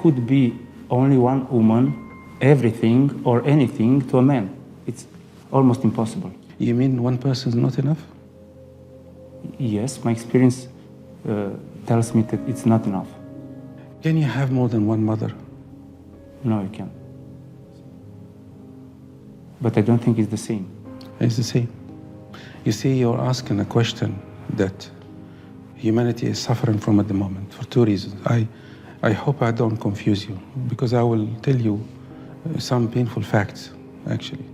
could be only one woman, everything or anything to a man. It's almost impossible. You mean one person is not enough? Yes, my experience tells me that it's not enough. Can you have more than one mother? No, you can't. But I don't think it's the same. It's the same. You see, you're asking a question that humanity is suffering from at the moment for two reasons. I hope I don't confuse you, because I will tell you some painful facts, actually.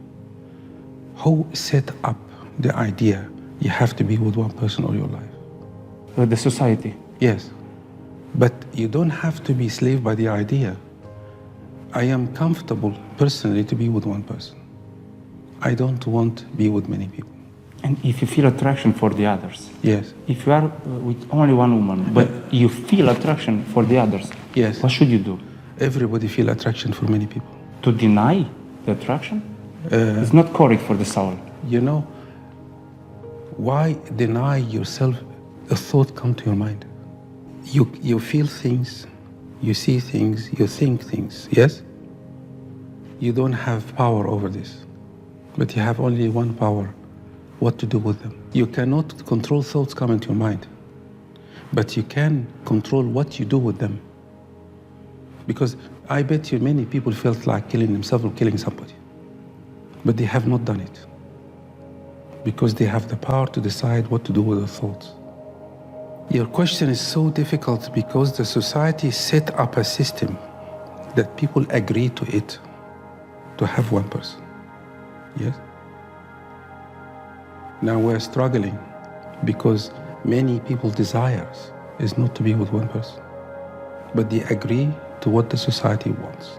Who set up the idea you have to be with one person all your life? The society. Yes. But you don't have to be slave by the idea. I am comfortable personally to be with one person. I don't want to be with many people. And if you feel attraction for the others? Yes. If you are with only one woman, but you feel attraction for the others, yes, what should you do? Everybody feel attraction for many people. To deny the attraction? It's not correct for the soul. You know, why deny yourself a thought come to your mind? You feel things, you see things, you think things, yes? You don't have power over this, but you have only one power, what to do with them. You cannot control thoughts come into your mind, but you can control what you do with them. Because I bet you many people felt like killing themselves or killing somebody, but they have not done it, because they have the power to decide what to do with their thoughts. Your question is so difficult because the society set up a system that people agree to it, to have one person. Yes? Now we're struggling because many people's desires is not to be with one person, but they agree to what the society wants.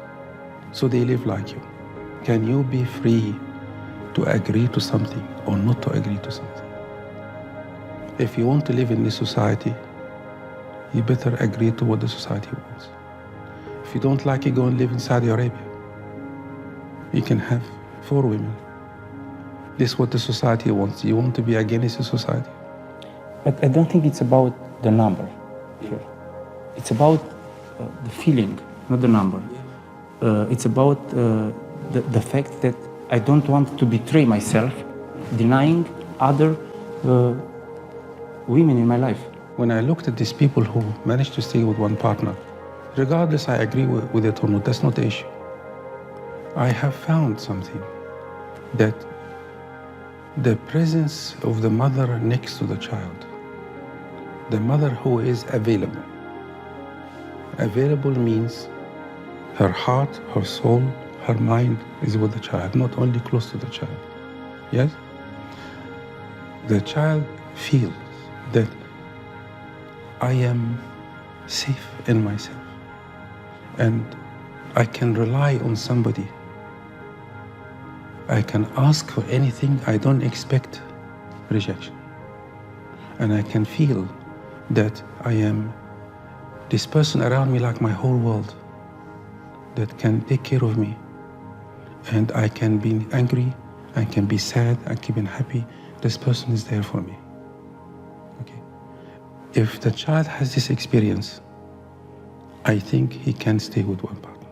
So they live like you. Can you be free to agree to something or not to agree to something? If you want to live in this society, you better agree to what the society wants. If you don't like it, go and live in Saudi Arabia. You can have 4 women. This is what the society wants. You want to be against the society? But I don't think it's about the number here. It's about the feeling, not the number. It's about the fact that I don't want to betray myself, denying other women in my life. When I looked at these people who managed to stay with one partner, regardless I agree with it or not, that's not the issue. I have found something, that the presence of the mother next to the child, the mother who is available. Available means her heart, her soul, her mind is with the child, not only close to the child. Yes? The child feels that I am safe in myself and I can rely on somebody. I can ask for anything. I don't expect rejection. And I can feel that I am this person around me like my whole world that can take care of me. And I can be angry, I can be sad, I can be happy. This person is there for me. Okay. If the child has this experience, I think he can stay with one partner.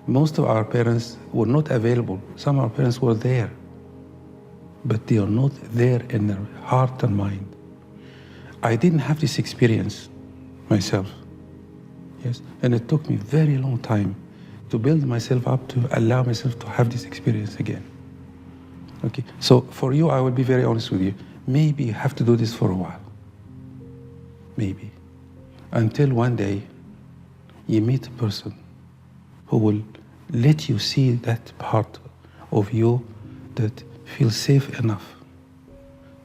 Most of our parents were not available. Some of our parents were there, but they are not there in their heart and mind. I didn't have this experience myself, yes, and it took me a very long time to build myself up to allow myself to have this experience again. Okay, so for you, I will be very honest with you. Maybe you have to do this for a while. Maybe. Until one day, you meet a person who will let you see that part of you that feels safe enough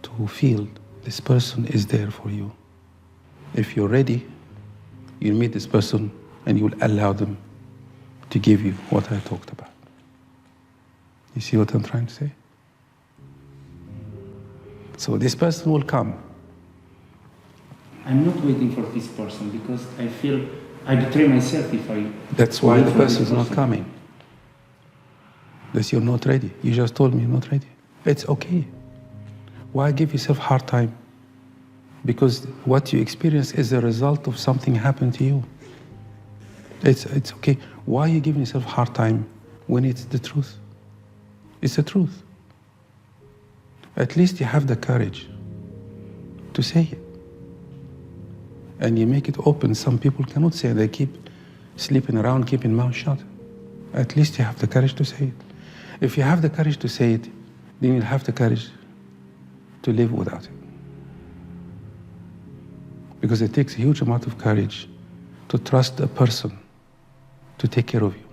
to feel this person is there for you. If you're ready, you'll meet this person and you'll allow them to give you what I talked about. You see what I'm trying to say? So this person will come. I'm not waiting for this person because I feel I betray myself if I... That's why the person is not coming. That you're not ready. You just told me you're not ready. It's okay. Why give yourself a hard time? Because what you experience is a result of something happened to you. It's okay. Why are you giving yourself a hard time when it's the truth? It's the truth. At least you have the courage to say it. And you make it open. Some people cannot say it. They keep sleeping around, keeping mouth shut. At least you have the courage to say it. If you have the courage to say it, then you'll have the courage to live without it. Because it takes a huge amount of courage to trust a person to take care of you.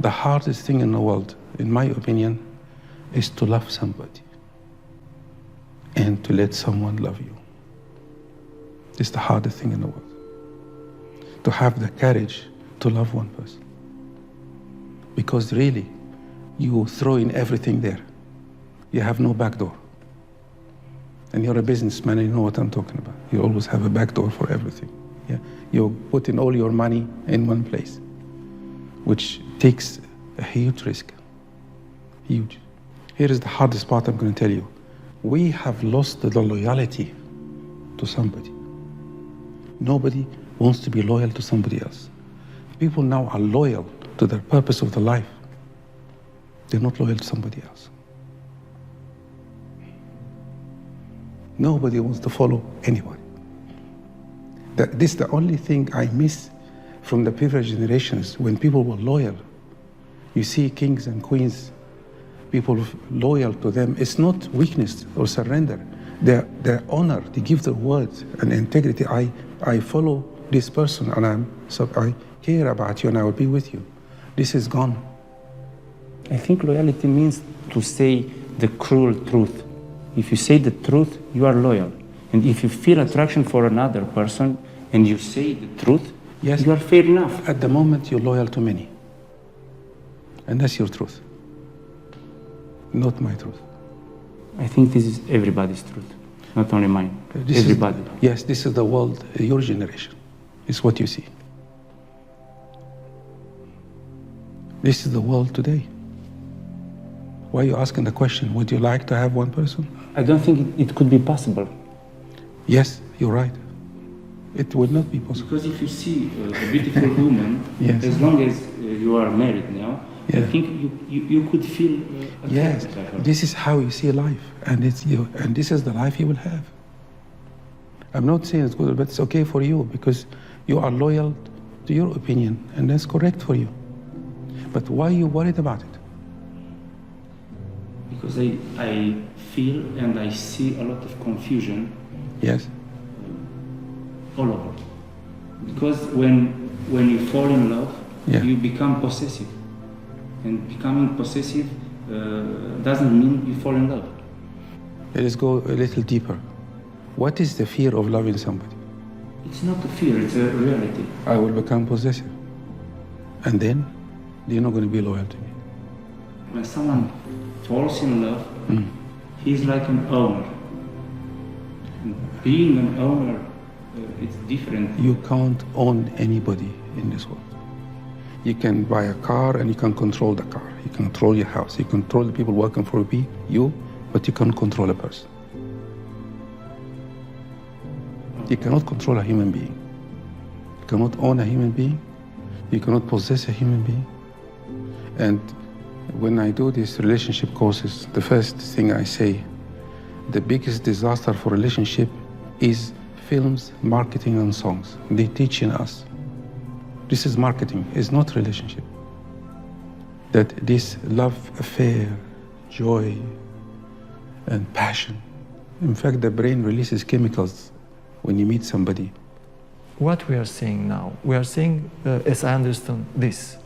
The hardest thing in the world, in my opinion, is to love somebody and to let someone love you. It's the hardest thing in the world. To have the courage to love one person. Because really, you throw in everything there. You have no back door. And you're a businessman and you know what I'm talking about. You always have a back door for everything. Yeah? You put in all your money in one place, which takes a huge risk. Huge. Here is the hardest part I'm going to tell you. We have lost the loyalty to somebody. Nobody wants to be loyal to somebody else. People now are loyal to the purpose of their life. They're not loyal to somebody else. Nobody wants to follow anybody. This is the only thing I miss from the previous generations, when people were loyal. You see kings and queens, people loyal to them. It's not weakness or surrender. They're honor. They give their word and integrity. I follow this person and I care about you and I will be with you. This is gone. I think loyalty means to say the cruel truth. If you say the truth, you are loyal. And if you feel attraction for another person and you say the truth, yes, you are fair enough. At the moment, you're loyal to many. And that's your truth. Not my truth. I think this is everybody's truth, not only mine. Everybody. Yes, this is the world, your generation. It's what you see. This is the world today. Why are you asking the question, would you like to have one person? I don't think it could be possible. Yes, you're right. It would not be possible. Because if you see a beautiful woman, yes, as long as you are married now, yeah, I think you could feel yes, this is how you see life, and it's you, and this is the life you will have. I'm not saying it's good, but it's okay for you because you are loyal to your opinion, and that's correct for you. But why are you worried about it? Because I feel and I see a lot of confusion. Yes. All over. Because when you fall in love, yeah, you become possessive. And becoming possessive doesn't mean you fall in love. Let's go a little deeper. What is the fear of loving somebody? It's not a fear, it's a reality. I will become possessive. And then, they're not going to be loyal to me. When someone falls in love, he's like an owner. And being an owner, it's different. You can't own anybody in this world. You can buy a car and you can control the car. You can control your house. You control the people working for you, but you can't control a person. You cannot control a human being. You cannot own a human being. You cannot possess a human being. And when I do these relationship courses, the first thing I say, the biggest disaster for relationship is films, marketing, and songs. They're teaching us. This is marketing, it's not relationship. That this love affair, joy, and passion. In fact, the brain releases chemicals when you meet somebody. What we are saying now, we are saying, as I understand this,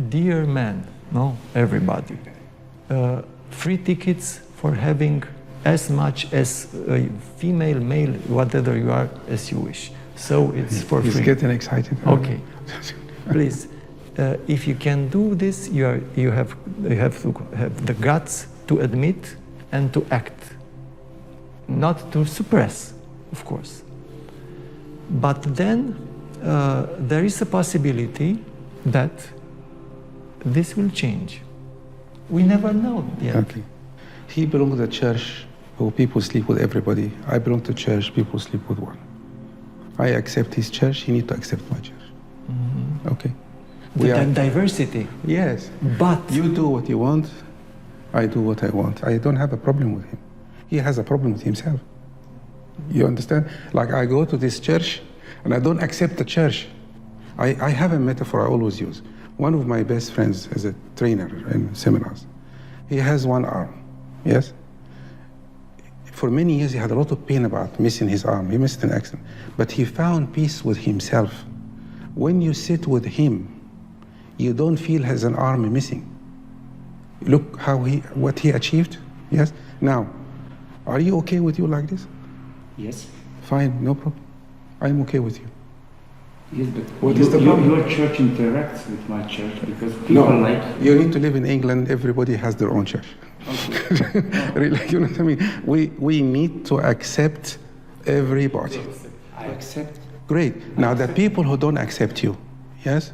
dear man, no, everybody, free tickets for having as much as female, male, whatever you are, as you wish. So it's for free. He's getting excited. Okay, please, if you can do this, you have to have the guts to admit and to act, not to suppress, of course. But then there is a possibility that this will change. We never know yet. Okay. He belongs to the church where people sleep with everybody. I belong to church, people sleep with one. I accept his church, he needs to accept my church. Mm-hmm. Okay. The diversity. Yes. But You do what you want, I do what I want. I don't have a problem with him. He has a problem with himself. You understand? Like I go to this church and I don't accept the church. I have a metaphor I always use. One of my best friends is a trainer in seminars. He has one arm, yes? For many years he had a lot of pain about missing his arm. He missed an accident. But he found peace with himself. When you sit with him, you don't feel he has an arm missing. Look what he achieved, yes? Now, are you okay with you like this? Yes. Fine, no problem. I'm okay with you. Yes, but What is the problem? Your church interacts with my church because people like... You need to live in England, everybody has their own church. Okay. Really, you know what I mean? We need to accept everybody. I accept. Great. Now, the people who don't accept you, yes?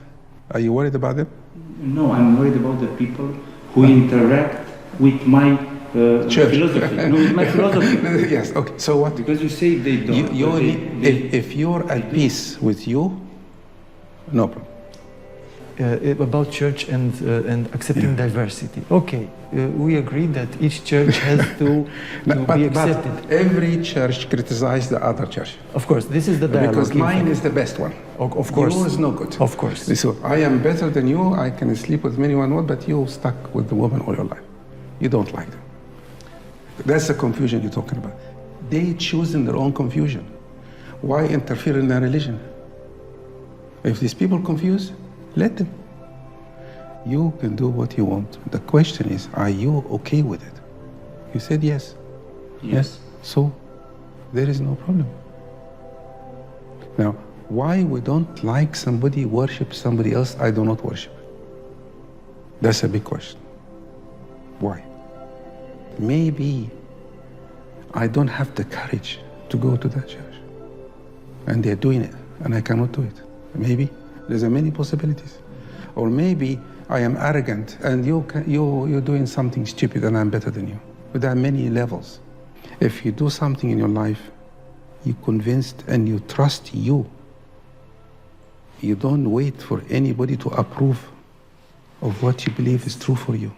Are you worried about them? No, I'm worried about the people who interact with my Church. philosophy. No, with my philosophy. Yes, okay. So what? Because you say they don't. If you're at peace with you, no problem. About church and accepting diversity. Okay, we agree that each church has to be accepted. But every church criticizes the other church. Of course, this is the dialogue. Because mine is the best one. Of course. Yours is no good. Of course. So I am better than you. I can sleep with anyone else, but you stuck with the woman all your life. You don't like them. That's the confusion you're talking about. They choose in their own confusion. Why interfere in their religion? If these people confuse, let them. You can do what you want. The question is, are you okay with it? You said yes. Yes. So there is no problem. Now, why we don't like somebody worship somebody else I do not worship? That's a big question. Why? Maybe I don't have the courage to go to that church. And they're doing it, and I cannot do it. Maybe. There's many possibilities. Or maybe I am arrogant, and you're doing something stupid, and I'm better than you. But there are many levels. If you do something in your life, you're convinced and you trust you. You don't wait for anybody to approve of what you believe is true for you.